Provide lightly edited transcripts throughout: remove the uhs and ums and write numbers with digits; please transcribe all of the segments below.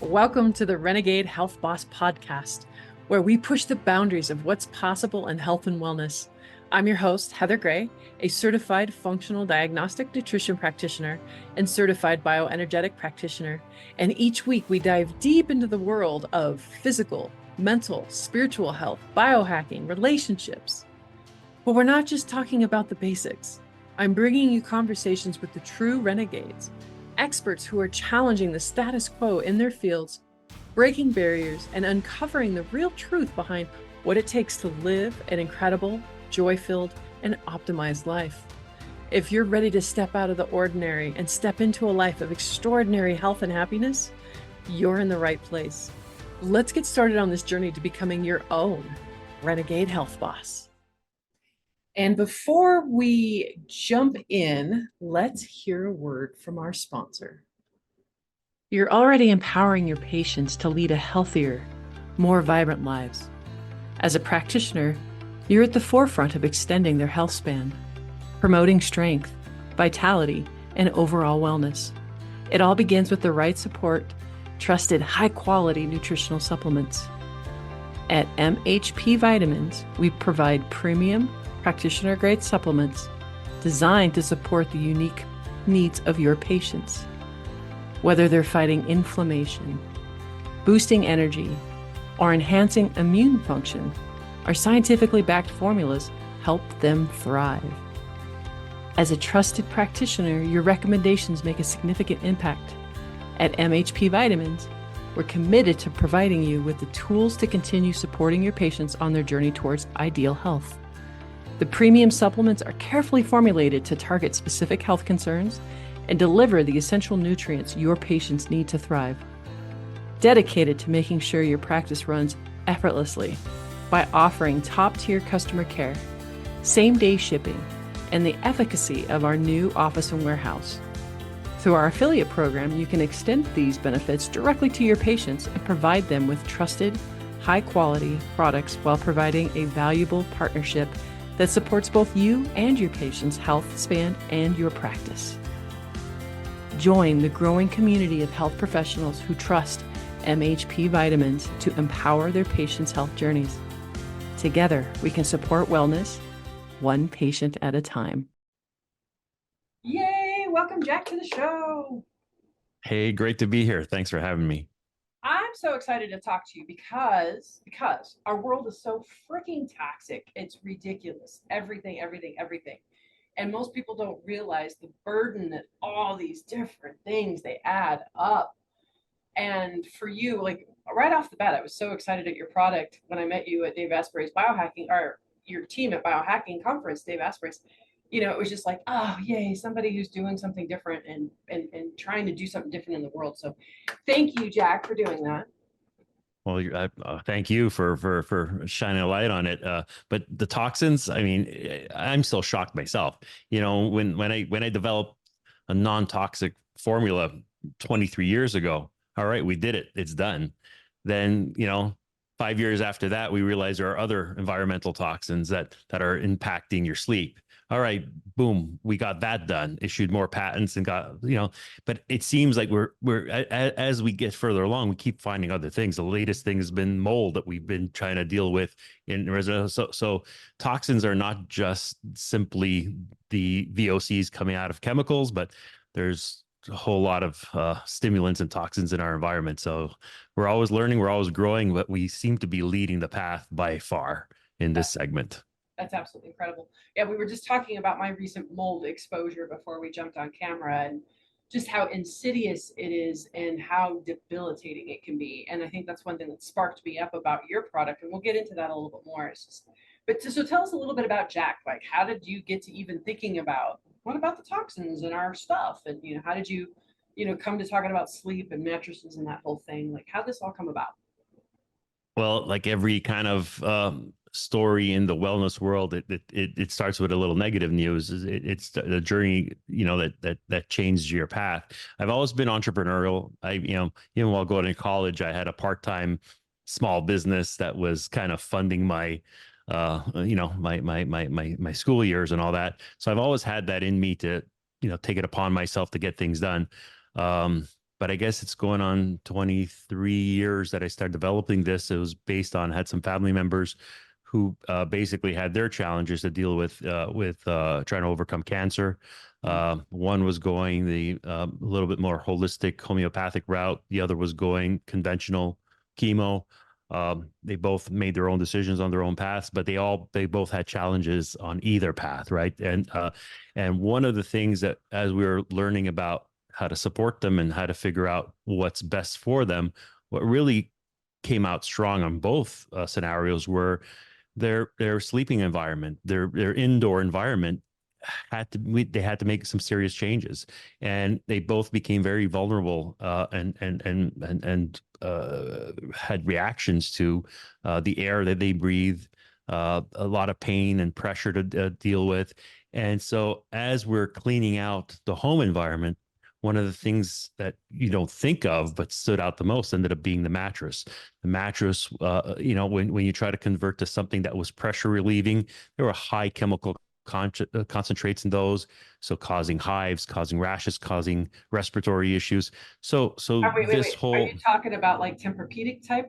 Welcome to the Renegade Health Boss podcast, where we push the boundaries of what's possible in health and wellness. I'm your host, Heather Gray, a certified functional diagnostic nutrition practitioner and certified bioenergetic practitioner. And each week we dive deep into the world of physical, mental, spiritual health, biohacking, relationships. But we're not just talking about the basics. I'm bringing you conversations with the true renegades, experts who are challenging the status quo in their fields, breaking barriers, and uncovering the real truth behind what it takes to live an incredible, joy-filled, and optimized life. If you're ready to step out of the ordinary and step into a life of extraordinary health and happiness, you're in the right place. Let's get started on this journey to becoming your own Renegade Health Boss. And before we jump in, let's hear a word from our sponsor. You're already empowering your patients to lead a healthier, more vibrant lives. As a practitioner, you're at the forefront of extending their health span, promoting strength, vitality, and overall wellness. It all begins with the right support, trusted high-quality nutritional supplements. At MHP Vitamins, we provide premium, practitioner-grade supplements designed to support the unique needs of your patients. Whether they're fighting inflammation, boosting energy, or enhancing immune function, our scientifically backed formulas help them thrive. As a trusted practitioner, your recommendations make a significant impact. At MHP Vitamins, we're committed to providing you with the tools to continue supporting your patients on their journey towards ideal health. The premium supplements are carefully formulated to target specific health concerns and deliver the essential nutrients your patients need to thrive. Dedicated to making sure your practice runs effortlessly by offering top-tier customer care, same-day shipping, and the efficacy of our new office and warehouse. Through our affiliate program, you can extend these benefits directly to your patients and provide them with trusted, high-quality products while providing a valuable partnership that supports both you and your patient's health span and your practice. Join the growing community of health professionals who trust MHP Vitamins to empower their patients' health journeys. Together, we can support wellness, one patient at a time. Yay! Welcome, Jack, to the show. Hey, great to be here. Thanks for having me. I'm so excited to talk to you because our world is so freaking toxic. It's ridiculous. Everything. And most people don't realize the burden that all these different things, they add up. And for you, like right off the bat, I was so excited at your product when I met you at Dave Asprey's biohacking, or your team at biohacking conference, Dave Asprey's. It was just like, oh, yay, somebody who's doing something different and trying to do something different in the world. So thank you, Jack, for doing that. Well, thank you for shining a light on it. But the toxins, I mean, I'm still shocked myself. When I developed a non-toxic formula 23 years ago, all right, we did it. It's done. Then, 5 years after that, we realized there are other environmental toxins that are impacting your sleep. All right, boom, we got that done, issued more patents and but it seems like as we get further along, we keep finding other things. The latest thing has been mold that we've been trying to deal with in residential. So toxins are not just simply the VOCs coming out of chemicals, but there's a whole lot of stimulants and toxins in our environment. So we're always learning, we're always growing, but we seem to be leading the path by far in this segment. That's absolutely incredible. Yeah, we were just talking about my recent mold exposure before we jumped on camera and just how insidious it is and how debilitating it can be. And I think that's one thing that sparked me up about your product. And we'll get into that a little bit more. So tell us a little bit about Jack. Like, how did you get to even thinking about what about the toxins in our stuff? And, how did you, come to talking about sleep and mattresses and that whole thing? Like, how did this all come about? Well, like every kind of story in the wellness world, it starts with a little negative news. It's the journey, that changed your path. I've always been entrepreneurial. Even while going to college, I had a part-time small business that was kind of funding my my school years and all that. So I've always had that in me to take it upon myself to get things done. but I guess it's going on 23 years that I started developing this. It was based on, had some family members who basically had their challenges to deal with trying to overcome cancer. One was going the a little bit more holistic homeopathic route. The other was going conventional chemo. They both made their own decisions on their own paths, but they both had challenges on either path, right? And one of the things that, as we were learning about how to support them and how to figure out what's best for them, what really came out strong on both scenarios were their sleeping environment, their indoor environment they had to make some serious changes, and they both became very vulnerable and had reactions to the air that they breathe, a lot of pain and pressure to deal with. And so, as we're cleaning out the home environment, one of the things that you don't think of but stood out the most ended up being the mattress. The mattress, when you try to convert to something that was pressure relieving, there were high chemical concentrates in those, so causing hives, causing rashes, causing respiratory issues. So this Wait. Are you whole, talking about like Tempur-Pedic type?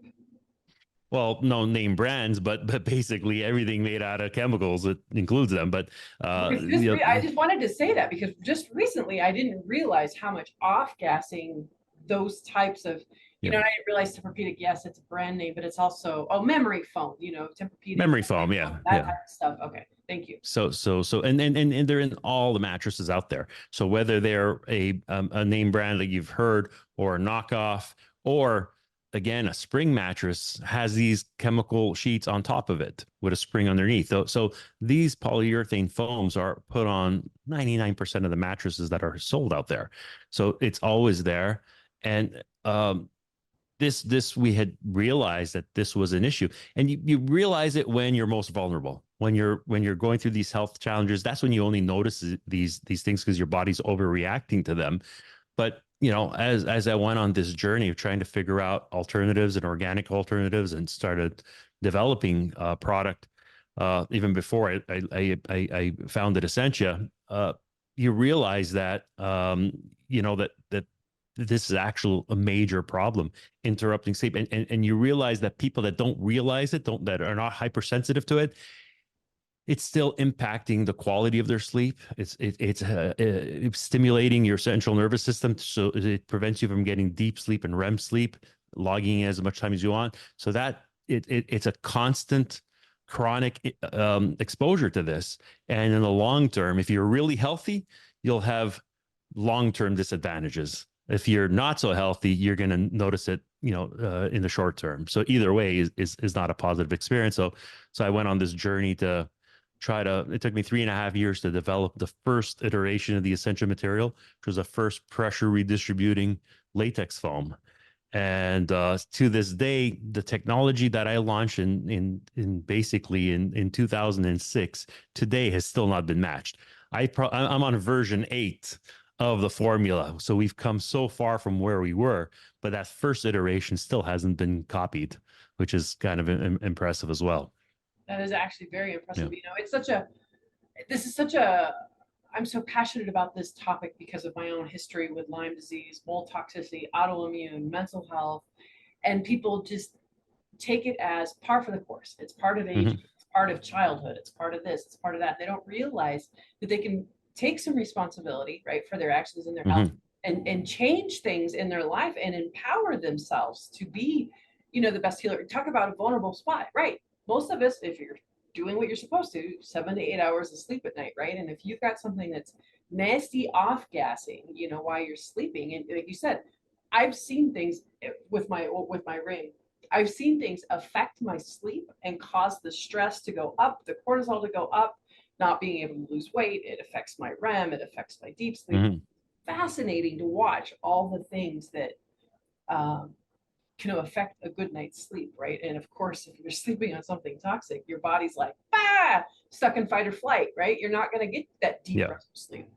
well, no name brands, but basically everything made out of chemicals, it includes them. But Because I just wanted to say that because just recently I didn't realize how much off-gassing those types of, yeah, and I didn't realize Tempur-Pedic, yes, it's a brand name, but it's also, memory foam, Tempur-Pedic, memory foam, yeah, that yeah. type of stuff. Okay, thank you. And they're in all the mattresses out there. So whether they're a name brand that you've heard, or a knockoff, or again a spring mattress has these chemical sheets on top of it with a spring underneath. So these polyurethane foams are put on 99% of the mattresses that are sold out there. So it's always there. And this we had realized that this was an issue, and you realize it when you're most vulnerable, when you're going through these health challenges. That's when you only notice these things, because your body's overreacting to them. But as I went on this journey of trying to figure out alternatives and organic alternatives, and started developing a product, even before I founded Essentia, you realize that that this is actual a major problem, interrupting sleep. And you realize that people that don't realize it, that are not hypersensitive to it, it's still impacting the quality of their sleep. It's stimulating your central nervous system, so it prevents you from getting deep sleep and REM sleep, logging in as much time as you want. So that it's a constant chronic exposure to this. And in the long term, if you're really healthy, you'll have long-term disadvantages. If you're not so healthy, you're going to notice it, in the short term. So either way is not a positive experience. So I went on this journey to it took me 3.5 years to develop the first iteration of the Essentia material, which was the first pressure redistributing latex foam. And to this day, the technology that I launched in basically in 2006 today has still not been matched. I'm on version 8 of the formula. So we've come so far from where we were, but that first iteration still hasn't been copied, which is kind of impressive as well. That is actually very impressive. Yeah. I'm so passionate about this topic because of my own history with Lyme disease, mold toxicity, autoimmune, mental health, and people just take it as par for the course. It's part of age, Mm-hmm. it's part of childhood, it's part of this, it's part of that. They don't realize that they can take some responsibility, right, for their actions and their health, Mm-hmm. and change things in their life and empower themselves to be, the best healer. Talk about a vulnerable spot, right? Most of us, if you're doing what you're supposed to, 7 to 8 hours of sleep at night, right? And if you've got something that's nasty off gassing, while you're sleeping, and like you said, I've seen things with my ring. I've seen things affect my sleep and cause the stress to go up, the cortisol to go up, not being able to lose weight. It affects my REM. It affects my deep sleep. Mm-hmm. Fascinating to watch all the things that um, can affect a good night's sleep, right? And of course, if you're sleeping on something toxic, your body's like, stuck in fight or flight, right? You're not going to get that deep Yeah. restful sleep.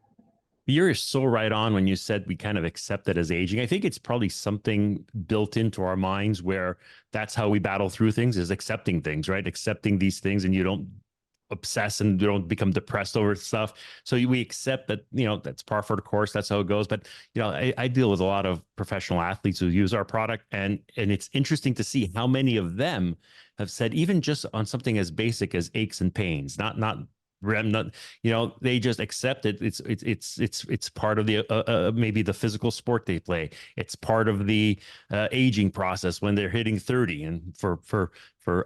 You're so right on when you said we kind of accept it as aging. I think it's probably something built into our minds where that's how we battle through things, is accepting things, right? Accepting these things, and you don't obsess and don't become depressed over stuff. So we accept that, that's par for the course. That's how it goes. But, I deal with a lot of professional athletes who use our product, and it's interesting to see how many of them have said, even just on something as basic as aches and pains, not REM, not, they just accept it. It's part of the maybe the physical sport they play. It's part of the aging process when they're hitting 30. And for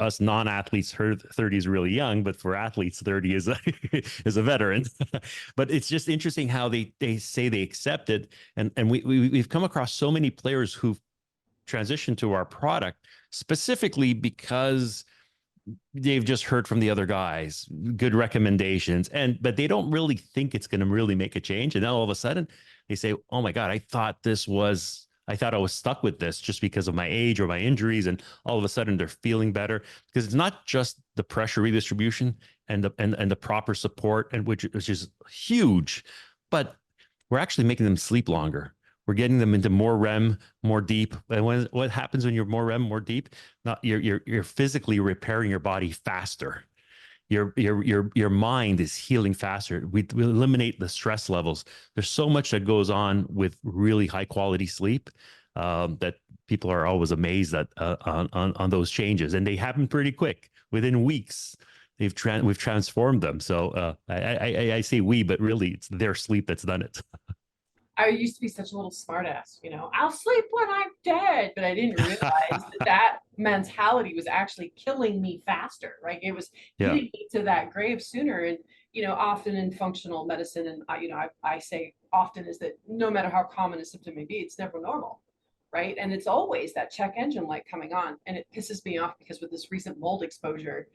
us non-athletes, 30 is really young, but for athletes, 30 is a is a veteran. But it's just interesting how they say they accept it, and we've come across so many players who've transitioned to our product specifically because they've just heard from the other guys, good recommendations, but they don't really think it's going to really make a change. And then all of a sudden they say, oh my God, I thought I was stuck with this just because of my age or my injuries. And all of a sudden they're feeling better, because it's not just the pressure redistribution and the proper support, and which is huge, but we're actually making them sleep longer. We're getting them into more REM, more deep. And what happens when you're more REM, more deep? Not you're physically repairing your body faster. Your mind is healing faster. We eliminate the stress levels. There's so much that goes on with really high quality sleep, that people are always amazed at on those changes, and they happen pretty quick. Within weeks, we've transformed them. So I say we, but really it's their sleep that's done it. I used to be such a little smartass, I'll sleep when I'm dead, but I didn't realize that mentality was actually killing me faster, right? It was Yeah. getting me to that grave sooner. And, often in functional medicine, and I say often, is that no matter how common a symptom may be, it's never normal, right? And it's always that check engine light coming on. And it pisses me off because with this recent mold exposure,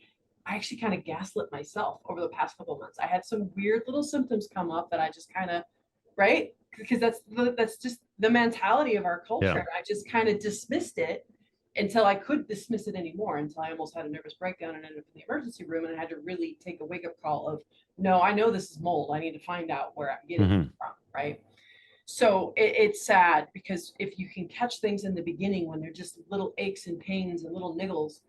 I actually kind of gaslit myself over the past couple of months. I had some weird little symptoms come up that I just kind of, right? Because that's just the mentality of our Yeah. culture. I just kind of dismissed it until I couldn't dismiss it anymore, until I almost had a nervous breakdown and ended up in the emergency room, and I had to really take a wake up call of, no, I know this is mold. I need to find out where I'm getting it Hmm. from, right? So it's sad, because if you can catch things in the beginning when they're just little aches and pains and little niggles,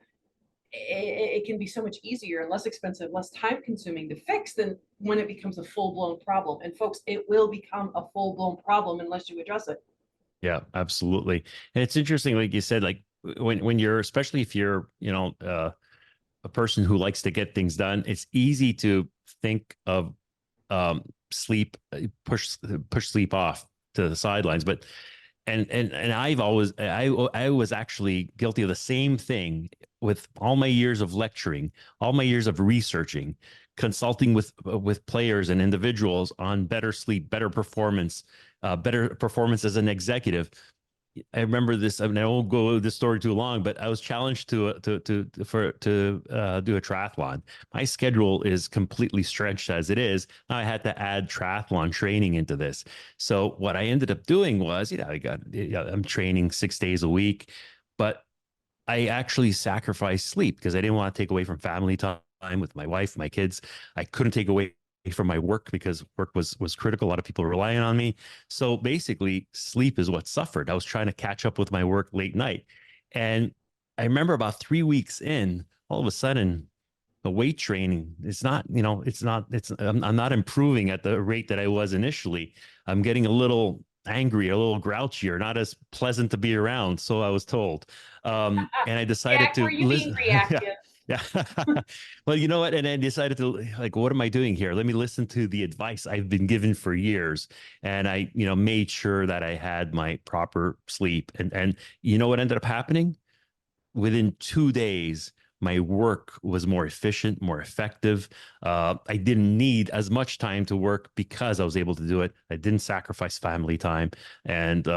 it can be so much easier and less expensive, less time consuming to fix than when it becomes a full blown problem. And folks, it will become a full blown problem unless you address it. Yeah, absolutely. And it's interesting, like you said, like when you're, especially if you're, a person who likes to get things done, it's easy to think of sleep, push sleep off to the sidelines. But and I was actually guilty of the same thing with all my years of lecturing, all my years of researching, consulting with players and individuals on better sleep, better performance as an executive. I remember this. I mean, I won't go this story too long, but I was challenged to do a triathlon. My schedule is completely stretched as it is. I had to add triathlon training into this. So what I ended up doing was, I'm training 6 days a week, but I actually sacrificed sleep because I didn't want to take away from family time with my wife, my kids. I couldn't take away from my work because work was critical. A lot of people relying on me. So basically, sleep is what suffered. I was trying to catch up with my work late night. And I remember about 3 weeks in, all of a sudden, the weight training is not, I'm not improving at the rate that I was initially. I'm getting a little angry, a little grouchier, not as pleasant to be around. So I was told. And I decided Jack, were to you being listen. Yeah. reactive? Yeah. Well, you know what? And I decided to, like, what am I doing here? Let me listen to the advice I've been given for years. And I, made sure that I had my proper sleep. And you know what ended up happening? Within 2 days, my work was more efficient, more effective. I didn't need as much time to work because I was able to do it. I didn't sacrifice family time, and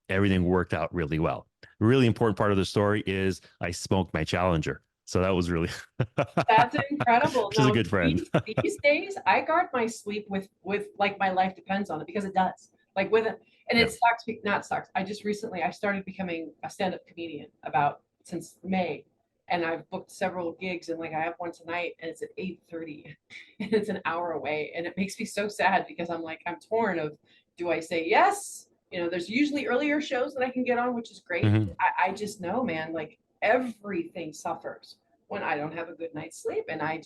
everything worked out really well. A really important part of the story is I smoked my Challenger. So that was really, That's incredible. which is a No, good friend. these days I guard my sleep with like my life depends on it, because it does. Like with it, and Yeah. it sucks, not sucks. I started becoming a stand-up comedian about since May, and I've booked several gigs, and like I have one tonight and it's at 8:30 and it's an hour away, and it makes me so sad because I'm torn of, do I say yes? There's usually earlier shows that I can get on, which is great. Mhm. I just know, man, like everything suffers when I don't have a good night's sleep, and I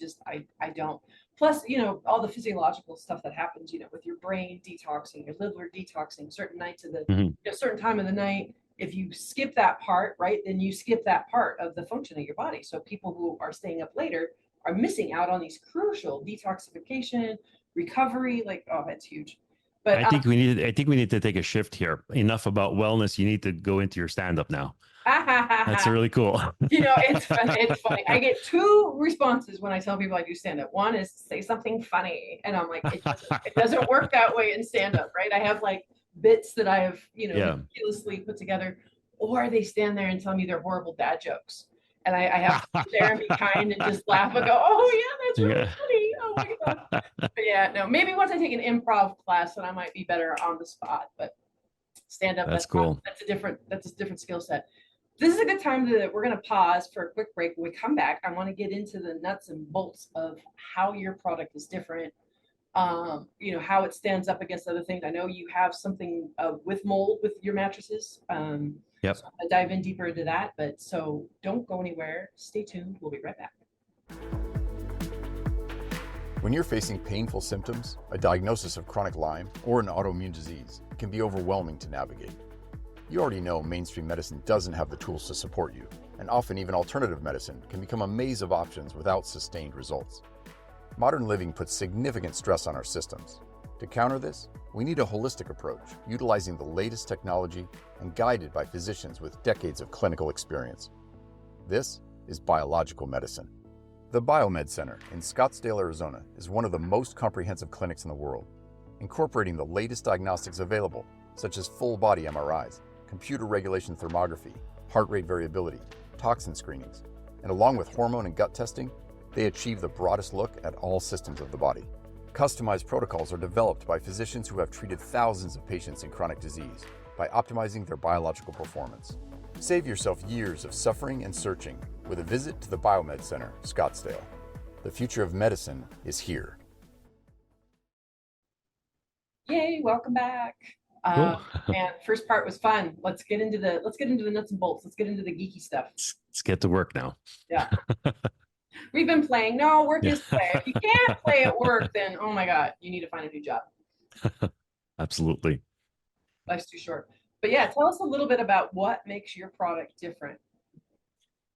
don't. Plus, all the physiological stuff that happens, with your brain detoxing, your liver detoxing, certain nights of the, Mhm. certain time of the night. If you skip that part, right, then you skip that part of the function of your body. So people who are staying up later are missing out on these crucial detoxification, recovery. Like, oh, that's huge. But I think we need to take a shift here. Enough about wellness. You need to go into your stand-up now. That's really cool. It's funny. It's funny. I get two responses when I tell people I do stand up. One is say something funny, and I'm like, it doesn't work that way in stand up, right? I have like bits that I have, Yeah. meticulously put together, or they stand there and tell me they're horrible dad jokes, and I have to sit there and be kind and just laugh and go, oh yeah, that's really Yeah. funny. Oh my god. But yeah, no, maybe once I take an improv class, then I might be better on the spot. But stand up, That's cool. that's a different skill set. This is a good time we're going to pause for a quick break. When we come back, I want to get into the nuts and bolts of how your product is different, how it stands up against other things. I know you have something with mold with your mattresses. Yep. So I'm going to dive in deeper into that, but so don't go anywhere. Stay tuned. We'll be right back. When you're facing painful symptoms, a diagnosis of chronic Lyme, or an autoimmune disease, it can be overwhelming to navigate. You already know mainstream medicine doesn't have the tools to support you, and often even alternative medicine can become a maze of options without sustained results. Modern living puts significant stress on our systems. To counter this, we need a holistic approach, utilizing the latest technology and guided by physicians with decades of clinical experience. This is biological medicine. The Biomed Center in Scottsdale, Arizona is one of the most comprehensive clinics in the world, incorporating the latest diagnostics available, such as full-body MRIs, computer regulation thermography, heart rate variability, toxin screenings, and along with hormone and gut testing, they achieve the broadest look at all systems of the body. Customized protocols are developed by physicians who have treated thousands of patients in chronic disease by optimizing their biological performance. Save yourself years of suffering and searching with a visit to the Biomed Center, Scottsdale. The future of medicine is here. Yay! Welcome back. Cool. And first part was fun. Let's get into the nuts and bolts. Let's get into the geeky stuff. Let's get to work now. Yeah. We've been playing. No, work is play. If you can't play at work, then oh my god, you need to find a new job. Absolutely. Life's too short. But yeah, tell us a little bit about what makes your product different.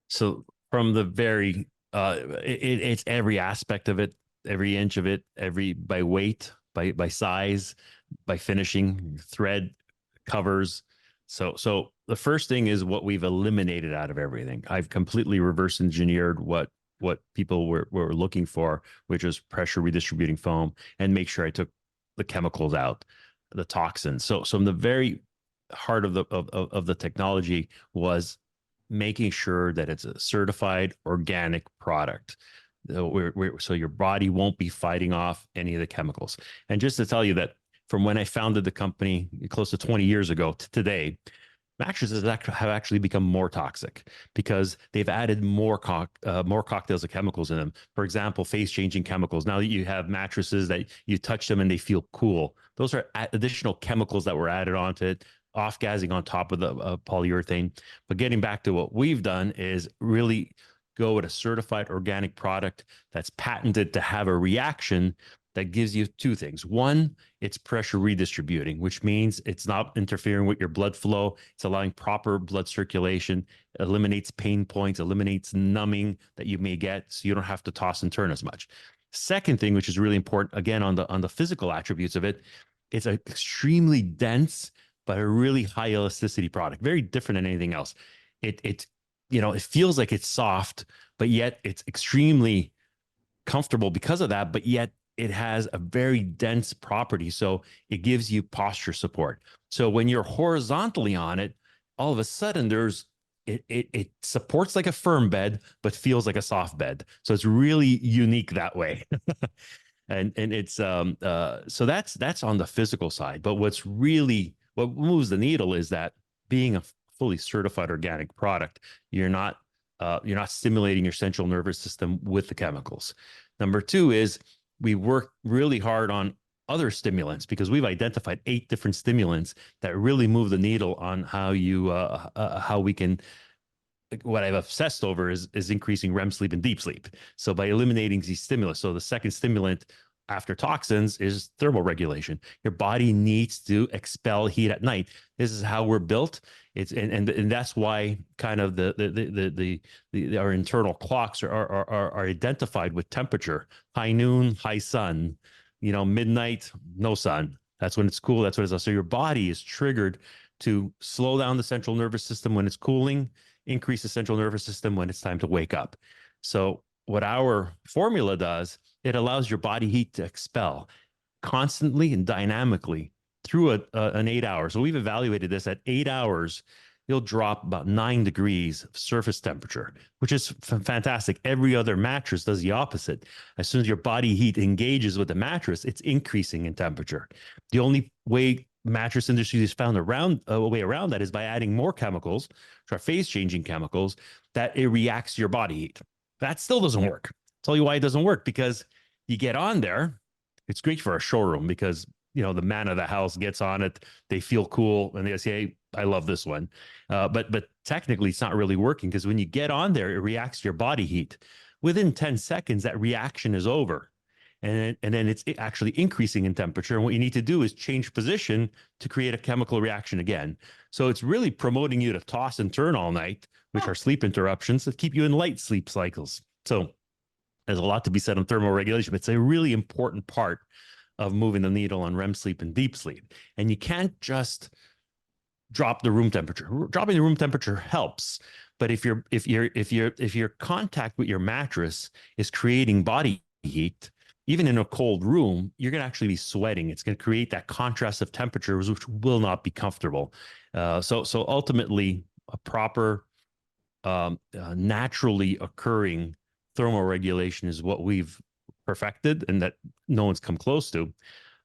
So from the very, it's every aspect of it, every inch of it, by weight, by size, by finishing, thread, covers. So the first thing is what we've eliminated out of everything. I've completely reverse engineered what people were looking for, which is pressure redistributing foam, and make sure I took the chemicals out, the toxins. So from the very heart of the technology was making sure that it's a certified organic product. So your body won't be fighting off any of the chemicals. And just to tell you that from when I founded the company close to 20 years ago to today, mattresses have actually become more toxic because they've added more cocktails of chemicals in them. For example, phase-changing chemicals. Now that you have mattresses that you touch them and they feel cool, those are additional chemicals that were added onto it, off-gassing on top of the polyurethane. But getting back to what we've done is really go with a certified organic product that's patented to have a reaction that gives you two things. One, it's pressure redistributing, which means it's not interfering with your blood flow. It's allowing proper blood circulation, eliminates pain points, eliminates numbing that you may get, so you don't have to toss and turn as much. Second thing, which is really important, again, on the physical attributes of it, it's an extremely dense, but a really high elasticity product, very different than anything else. It feels like it's soft, but yet it's extremely comfortable because of that, but yet it has a very dense property. So it gives you posture support. So when you're horizontally on it, all of a sudden it supports like a firm bed, but feels like a soft bed. So it's really unique that way. and it's so that's on the physical side. But what moves the needle is that being a fully certified organic product, you're not stimulating your central nervous system with the chemicals. Number two is we work really hard on other stimulants because we've identified 8 different stimulants that really move the needle on how we can what I've obsessed over is increasing REM sleep and deep sleep. So by eliminating these stimulus, so the second stimulant after toxins is thermal regulation. Your body needs to expel heat at night. This is how we're built. It's and that's why kind of our internal clocks are identified with temperature. High noon, high sun. Midnight, no sun. That's when it's cool. That's what it's. So your body is triggered to slow down the central nervous system when it's cooling, increase the central nervous system when it's time to wake up. So what our formula does, it allows your body heat to expel constantly and dynamically through an 8 hours. So we've evaluated this at 8 hours. You'll drop about 9 degrees of surface temperature, which is fantastic. Every other mattress does the opposite. As soon as your body heat engages with the mattress, it's increasing in temperature. The only way mattress industry has found a way around that is by adding more chemicals, which are phase-changing chemicals, that it reacts to your body heat. That still doesn't work. I'll tell you why it doesn't work, because you get on there. It's great for a showroom because, the man of the house gets on it. They feel cool and they say, hey, I love this one. But technically it's not really working, because when you get on there, it reacts to your body heat. Within 10 seconds, that reaction is over. And then it's actually increasing in temperature. And what you need to do is change position to create a chemical reaction again. So it's really promoting you to toss and turn all night, which are sleep interruptions that keep you in light sleep cycles. So there's a lot to be said on thermal regulation, but it's a really important part of moving the needle on REM sleep and deep sleep. And you can't just drop the room temperature. Dropping the room temperature helps, but if your contact with your mattress is creating body heat, even in a cold room, you're going to actually be sweating. It's going to create that contrast of temperatures, which will not be comfortable. So ultimately, a proper, naturally occurring thermal regulation is what we've perfected, and that no one's come close to.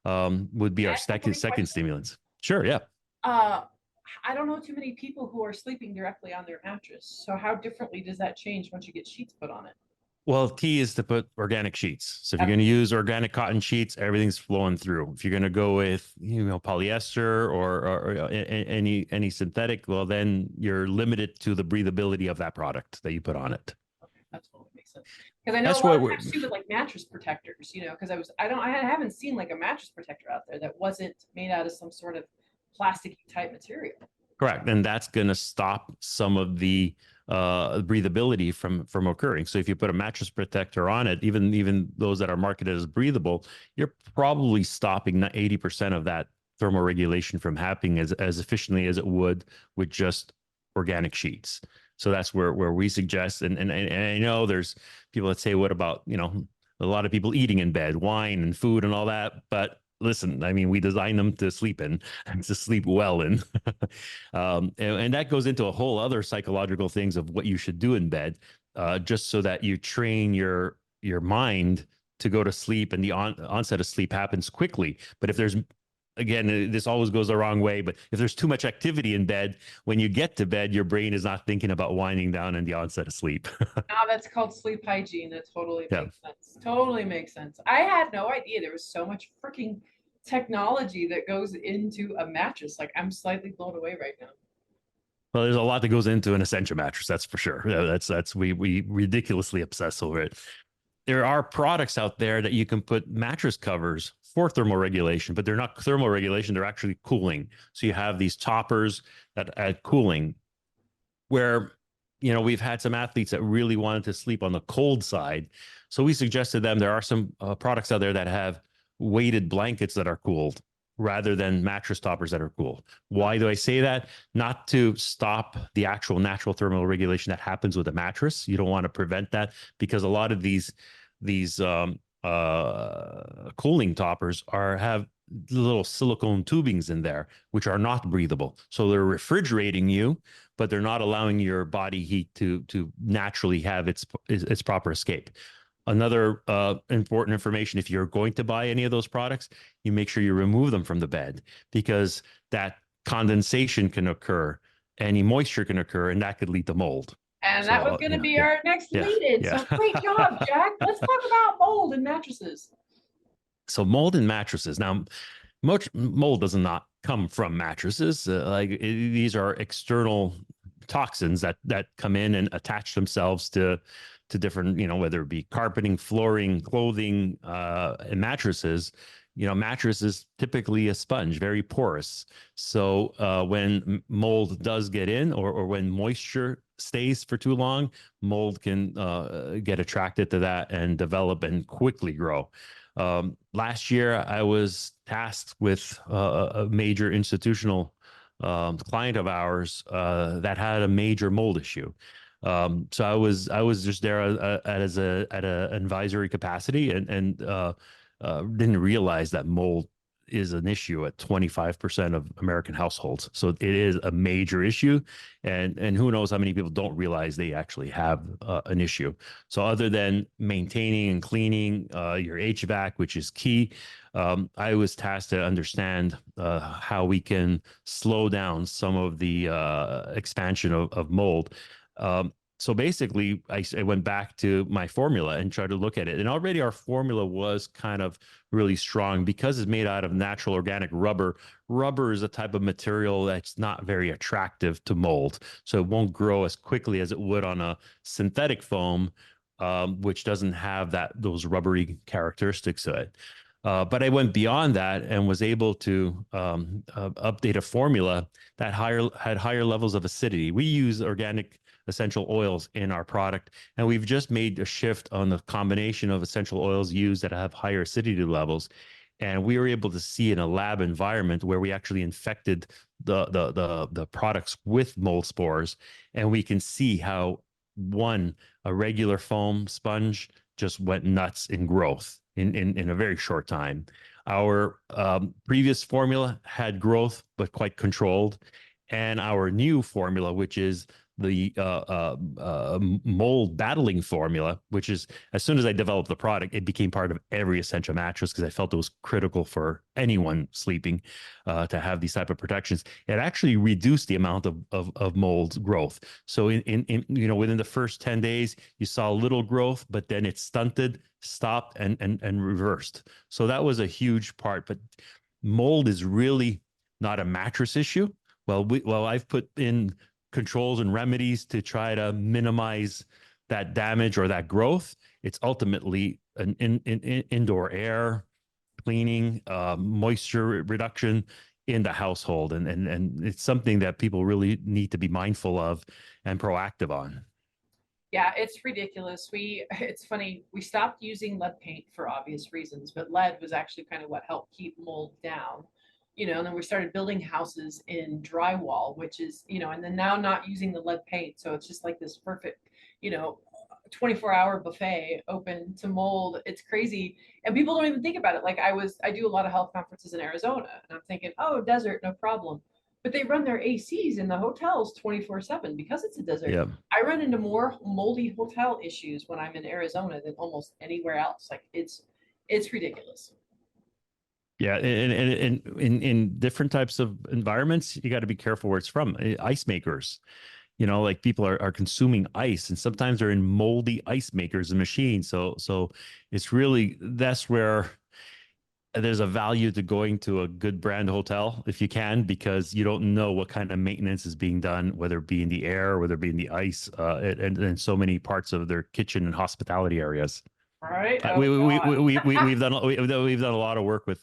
Would be our second stimulants. Sure, yeah. I don't know too many people who are sleeping directly on their mattress. So how differently does that change once you get sheets put on it? Well, key is to put organic sheets. So if you're going to use organic cotton sheets, everything's flowing through. If you're going to go with, polyester or any synthetic, well, then you're limited to the breathability of that product that you put on it. Okay, that totally makes sense. Because I know a lot of times too with like mattress protectors, because I haven't seen like a mattress protector out there that wasn't made out of some sort of plasticky type material. Correct. And that's going to stop some of the breathability from occurring. So if you put a mattress protector on it, even those that are marketed as breathable, you're probably stopping 80% of that thermal regulation from happening as efficiently as it would with just organic sheets. So that's where we suggest, and I know there's people that say, what about, a lot of people eating in bed, wine and food and all that, but listen, I mean, we design them to sleep in and to sleep well in. And that goes into a whole other psychological things of what you should do in bed, just so that you train your mind to go to sleep, and the onset of sleep happens quickly. But if there's, again, this always goes the wrong way, but if there's too much activity in bed, when you get to bed, your brain is not thinking about winding down and the onset of sleep. That's called sleep hygiene. That totally makes sense. Totally makes sense. I had no idea there was so much freaking technology that goes into a mattress. Like, I'm slightly blown away right now. Well, there's a lot that goes into an Essentia mattress, that's for sure. That's we ridiculously obsess over it. There are products out there that you can put mattress covers for thermal regulation, but they're not thermal regulation, they're actually cooling. So you have these toppers that add cooling, where we've had some athletes that really wanted to sleep on the cold side. So we suggested them, there are some products out there that have weighted blankets that are cooled rather than mattress toppers that are cooled. Why do I say that? Not to stop the actual natural thermal regulation that happens with a mattress. You don't want to prevent that, because a lot of these cooling toppers have little silicone tubings in there, which are not breathable. So they're refrigerating you, but they're not allowing your body heat to naturally have its proper escape. Another important information, if you're going to buy any of those products, you make sure you remove them from the bed, because that condensation can occur, any moisture can occur, and that could lead to mold. And that was going to be our next lead-in. So great job, Jack. Let's talk about mold in mattresses. So mold in mattresses. Now, mold does not come from mattresses. These are external toxins that come in and attach themselves to different, whether it be carpeting, flooring, clothing, and mattresses. Mattress is typically a sponge, very porous. So when mold does get in, or when moisture stays for too long, mold can get attracted to that and develop and quickly grow. Last year, I was tasked with a major institutional client of ours that had a major mold issue. So I was just there as a at an advisory capacity, and didn't realize that mold is an issue at 25% of American households. So it is a major issue, and who knows how many people don't realize they actually have an issue. So other than maintaining and cleaning your HVAC, which is key, I was tasked to understand how we can slow down some of the expansion of mold. So basically, I went back to my formula and tried to look at it. And already our formula was kind of really strong because it's made out of natural organic rubber. Rubber is a type of material that's not very attractive to mold. So it won't grow as quickly as it would on a synthetic foam, which doesn't have those rubbery characteristics to it. But I went beyond that and was able to update a formula that had higher levels of acidity. We use organic essential oils in our product, and we've just made a shift on the combination of essential oils used that have higher acidity levels. And we were able to see in a lab environment where we actually infected the products with mold spores, and we can see how a regular foam sponge just went nuts in growth in a very short time. Our previous formula had growth, but quite controlled. And our new formula, which is the mold battling formula, which is, as soon as I developed the product, it became part of every essential mattress because I felt it was critical for anyone sleeping to have these type of protections. It actually reduced the amount of mold growth. So in within the first 10 days, you saw a little growth, but then it stunted, stopped, and reversed. So that was a huge part. But mold is really not a mattress issue. Well, I've put in controls and remedies to try to minimize that damage or that growth. It's ultimately an indoor air cleaning, moisture reduction in the household, and it's something that people really need to be mindful of and proactive on. Yeah, it's ridiculous. It's funny, we stopped using lead paint for obvious reasons, but lead was actually kind of what helped keep mold down. And then we started building houses in drywall, which is, and then now not using the lead paint. So it's just like this perfect, 24-hour buffet open to mold. It's crazy. And people don't even think about it. Like I do a lot of health conferences in Arizona, and I'm thinking, oh, desert, no problem. But they run their ACs in the hotels 24/7 because it's a desert. Yeah. I run into more moldy hotel issues when I'm in Arizona than almost anywhere else. Like it's ridiculous. Yeah, and in different types of environments, you got to be careful where it's from. Ice makers, like people are consuming ice, and sometimes they're in moldy ice makers and machines. So it's really, that's where there's a value to going to a good brand hotel if you can, because you don't know what kind of maintenance is being done, whether it be in the air, whether it be in the ice, and so many parts of their kitchen and hospitality areas. Right. We've done a lot of work with,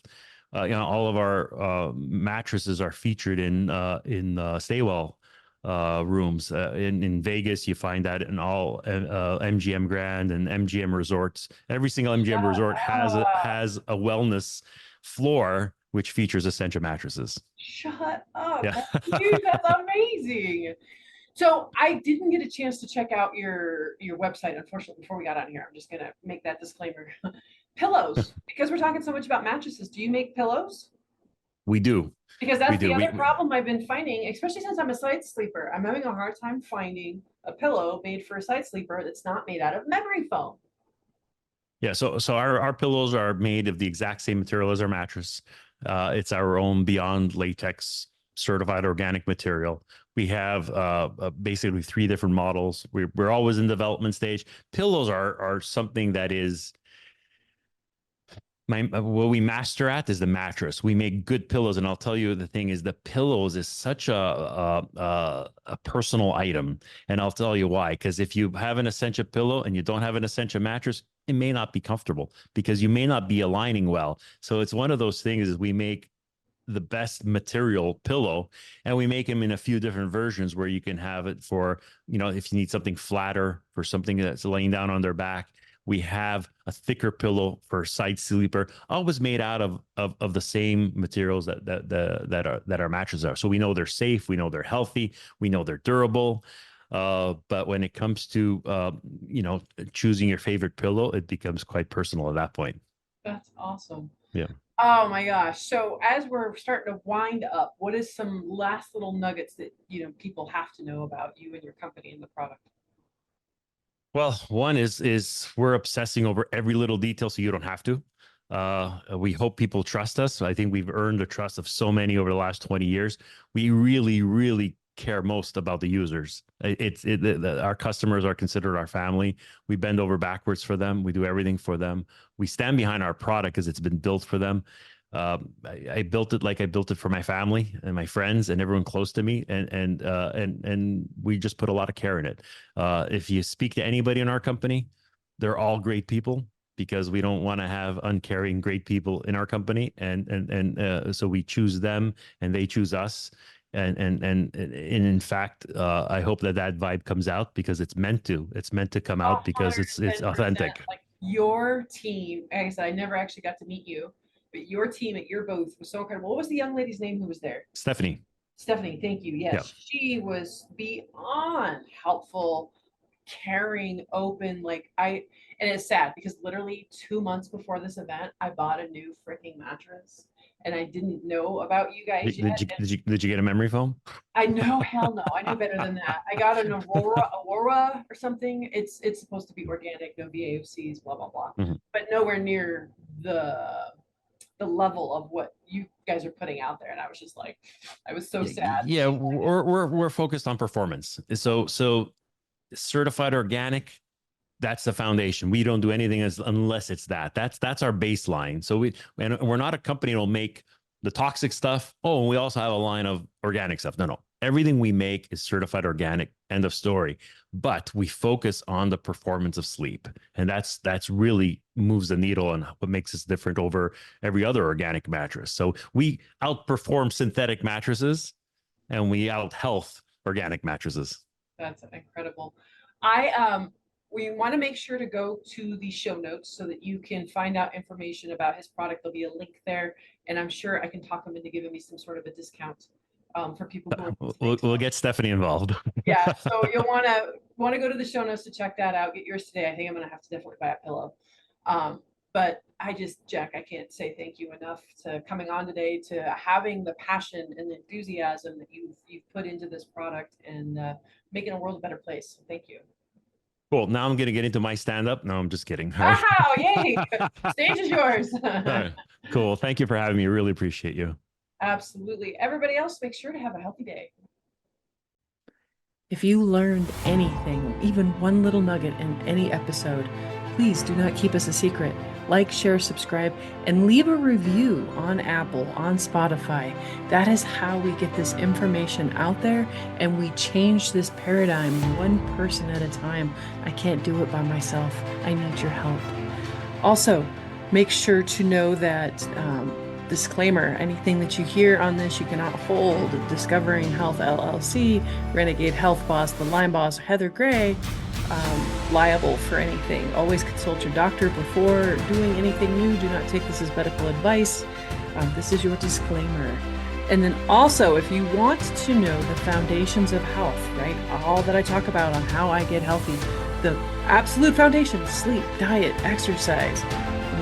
all of our mattresses are featured in Staywell rooms. In Vegas, you find that in all MGM Grand and MGM resorts. Every single MGM resort has a wellness floor which features essential mattresses. Shut up. Yeah. Dude, that's amazing. So I didn't get a chance to check out your website, unfortunately, before we got on here. I'm just going to make that disclaimer. Pillows, because we're talking so much about mattresses. Do you make pillows? We do. Because that's the other problem I've been finding, especially since I'm a side sleeper. I'm having a hard time finding a pillow made for a side sleeper that's not made out of memory foam. Yeah, so our pillows are made of the exact same material as our mattress. It's our own Beyond Latex certified organic material. We have basically 3 different models. We're always in development stage. Pillows are something that is What we master at is the mattress. We make good pillows, and I'll tell you the thing is the pillows is such a personal item, and I'll tell you why. Because if you have an Essentia pillow and you don't have an Essentia mattress, it may not be comfortable because you may not be aligning well. So it's one of those things is we make the best material pillow, and we make them in a few different versions where you can have it for, if you need something flatter for something that's laying down on their back. We have a thicker pillow for side sleeper, always made out of the same materials that our mattresses are. So we know they're safe, we know they're healthy, we know they're durable. But when it comes to choosing your favorite pillow, it becomes quite personal at that point. That's awesome. Yeah. Oh my gosh. So as we're starting to wind up, what is some last little nuggets that, people have to know about you and your company and the product? Well, one is we're obsessing over every little detail so you don't have to. We hope people trust us. I think we've earned the trust of so many over the last 20 years. We really, really care most about the users. Our customers are considered our family. We bend over backwards for them. We do everything for them. We stand behind our product because it's been built for them. I built it like I built it for my family and my friends and everyone close to me, and we just put a lot of care in it. If you speak to anybody in our company, they're all great people because we don't want to have uncaring great people in our company, and so we choose them and they choose us. And in fact, I hope that vibe comes out because it's meant to come out because it's authentic. Like your team, like I said, I never actually got to meet you, but your team at your booth was so incredible. What was the young lady's name who was there? Stephanie, thank you. Yes, yeah. She was beyond helpful, caring, open. And it's sad because literally 2 months before this event, I bought a new freaking mattress. And I didn't know about you guys yet. Did you get a memory foam? I know, hell no. I knew better than that. I got an Aurora or something. It's supposed to be organic, no VAOCs, blah blah blah, but nowhere near the level of what you guys are putting out there. And I was just like, I was so sad. Yeah, we're focused on performance. So certified organic. That's the foundation. We don't do anything unless it's that. That's our baseline. So we're not a company that'll make the toxic stuff. Oh, and we also have a line of organic stuff. No. Everything we make is certified organic. End of story. But we focus on the performance of sleep, and that's really moves the needle on what makes us different over every other organic mattress. So we outperform synthetic mattresses, and we out health organic mattresses. That's incredible. We want to make sure to go to the show notes so that you can find out information about his product. There'll be a link there, and I'm sure I can talk him into giving me some sort of a discount for people who are we'll get Stephanie involved. Yeah, so you'll want to go to the show notes to check that out. Get yours today. I think I'm going to have to definitely buy a pillow. But Jack, I can't say thank you enough to coming on today, to having the passion and the enthusiasm that you've put into this product and making a world a better place. So thank you. Cool. Now I'm going to get into my stand-up. No, I'm just kidding. Wow, yay. Stage is yours. Right. Cool. Thank you for having me. Really appreciate you. Absolutely. Everybody else, make sure to have a healthy day. If you learned anything, even one little nugget in any episode, please do not keep us a secret. Like, share, subscribe, and leave a review on Apple, on Spotify. That is how we get this information out there, and we change this paradigm one person at a time. I can't do it by myself. I need your help. Also, make sure to know that disclaimer, anything that you hear on this, you cannot hold Discovering Health LLC, Renegade Health Boss, The Line Boss, Heather Gray, liable for anything. Always consult your doctor before doing anything new. Do not take this as medical advice. This is your disclaimer. And then also, if you want to know the foundations of health, right? All that I talk about on how I get healthy, the absolute foundation: sleep, diet, exercise,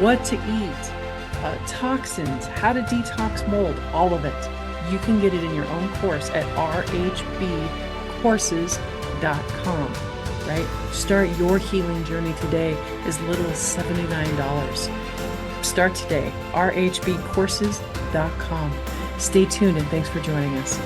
what to eat, toxins, how to detox mold, all of it. You can get it in your own course at rhbcourses.com. Right? Start your healing journey today, as little as $79. Start today, rhbcourses.com. Stay tuned, and thanks for joining us.